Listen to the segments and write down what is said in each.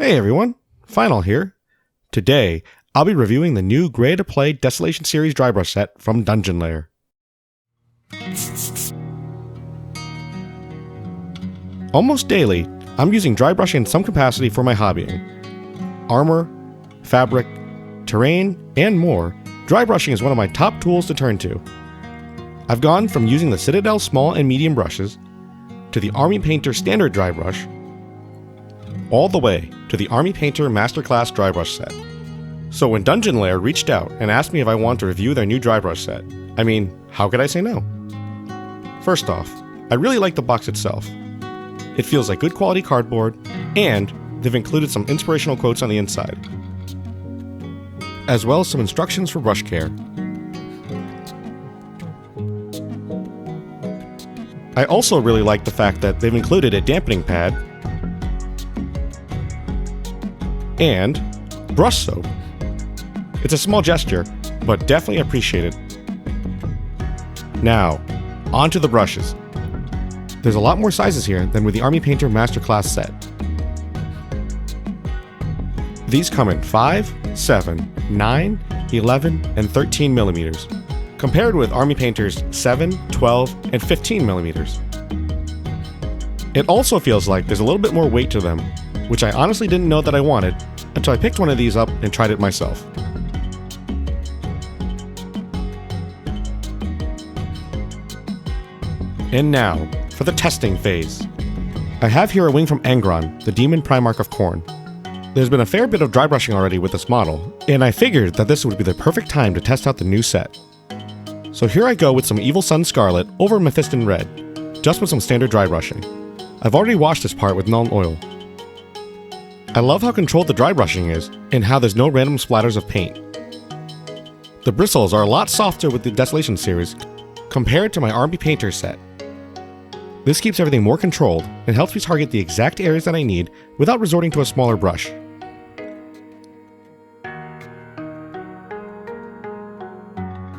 Hey everyone, Final here. Today, I'll be reviewing the new Gray-to-Play Desolation Series Drybrush Set from Dungeon Lair. Almost daily, I'm using drybrushing in some capacity for my hobbying. Armor, fabric, terrain, and more, drybrushing is one of my top tools to turn to. I've gone from using the Citadel small and medium brushes, to the Army Painter standard dry brush, all the way to the Army Painter Masterclass Drybrush Set. So when Dungeon Lair reached out and asked me if I wanted to review their new drybrush set, how could I say no? First off, I really like the box itself. It feels like good quality cardboard, and they've included some inspirational quotes on the inside, as well as some instructions for brush care. I also really like the fact that they've included a dampening pad and brush soap. It's a small gesture, but definitely appreciated. Now, onto the brushes. There's a lot more sizes here than with the Army Painter Masterclass set. These come in 5, 7, 9, 11, and 13 millimeters, compared with Army Painter's 7, 12, and 15 millimeters. It also feels like there's a little bit more weight to them, which I honestly didn't know that I wanted until I picked one of these up and tried it myself. And now, for the testing phase. I have here a wing from Angron, the Demon Primarch of Khorne. There's been a fair bit of dry brushing already with this model, and I figured that this would be the perfect time to test out the new set. So here I go with some Evil Sun Scarlet over Mephiston Red, just with some standard dry brushing. I've already washed this part with Nuln Oil. I love how controlled the dry brushing is, and how there's no random splatters of paint. The bristles are a lot softer with the Desolation series, compared to my Army Painter set. This keeps everything more controlled, and helps me target the exact areas that I need without resorting to a smaller brush.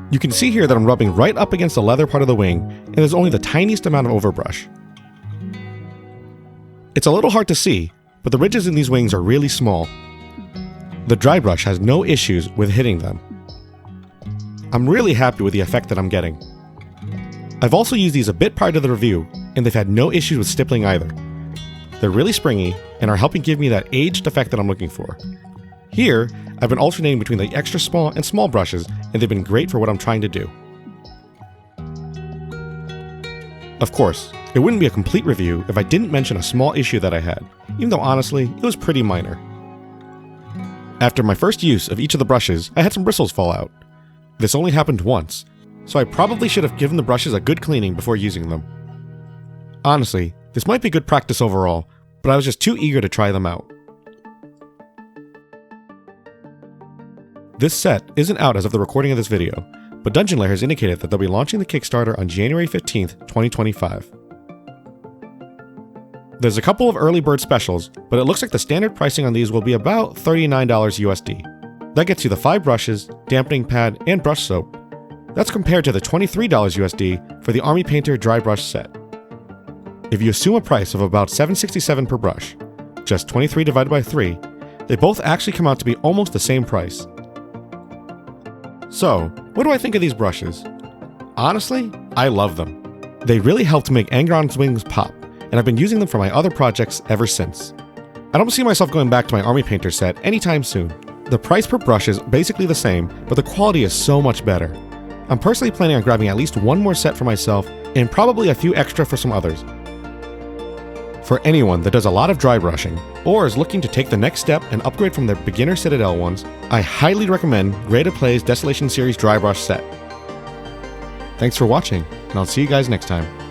You can see here that I'm rubbing right up against the leather part of the wing, and there's only the tiniest amount of overbrush. It's a little hard to see, but the ridges in these wings are really small. The dry brush has no issues with hitting them. I'm really happy with the effect that I'm getting. I've also used these a bit prior to the review, and they've had no issues with stippling either. They're really springy, and are helping give me that aged effect that I'm looking for. Here, I've been alternating between the extra small and small brushes, and they've been great for what I'm trying to do. Of course, it wouldn't be a complete review if I didn't mention a small issue that I had, even though honestly, it was pretty minor. After my first use of each of the brushes, I had some bristles fall out. This only happened once, so I probably should have given the brushes a good cleaning before using them. Honestly, this might be good practice overall, but I was just too eager to try them out. This set isn't out as of the recording of this video, but Dungeon Lair has indicated that they'll be launching the Kickstarter on January 15th, 2025. There's a couple of early bird specials, but it looks like the standard pricing on these will be about $39 USD. That gets you the 5 brushes, dampening pad, and brush soap. That's compared to the $23 USD for the Army Painter Dry Brush Set. If you assume a price of about $7.67 per brush, just 23 divided by 3, they both actually come out to be almost the same price. So, what do I think of these brushes? Honestly, I love them. They really helped make Angron's wings pop, and I've been using them for my other projects ever since. I don't see myself going back to my Army Painter set anytime soon. The price per brush is basically the same, but the quality is so much better. I'm personally planning on grabbing at least one more set for myself, and probably a few extra for some others. For anyone that does a lot of dry brushing, or is looking to take the next step and upgrade from their beginner Citadel ones, I highly recommend Gray-to-Play's Desolation Series Drybrush Set. Thanks for watching, and I'll see you guys next time.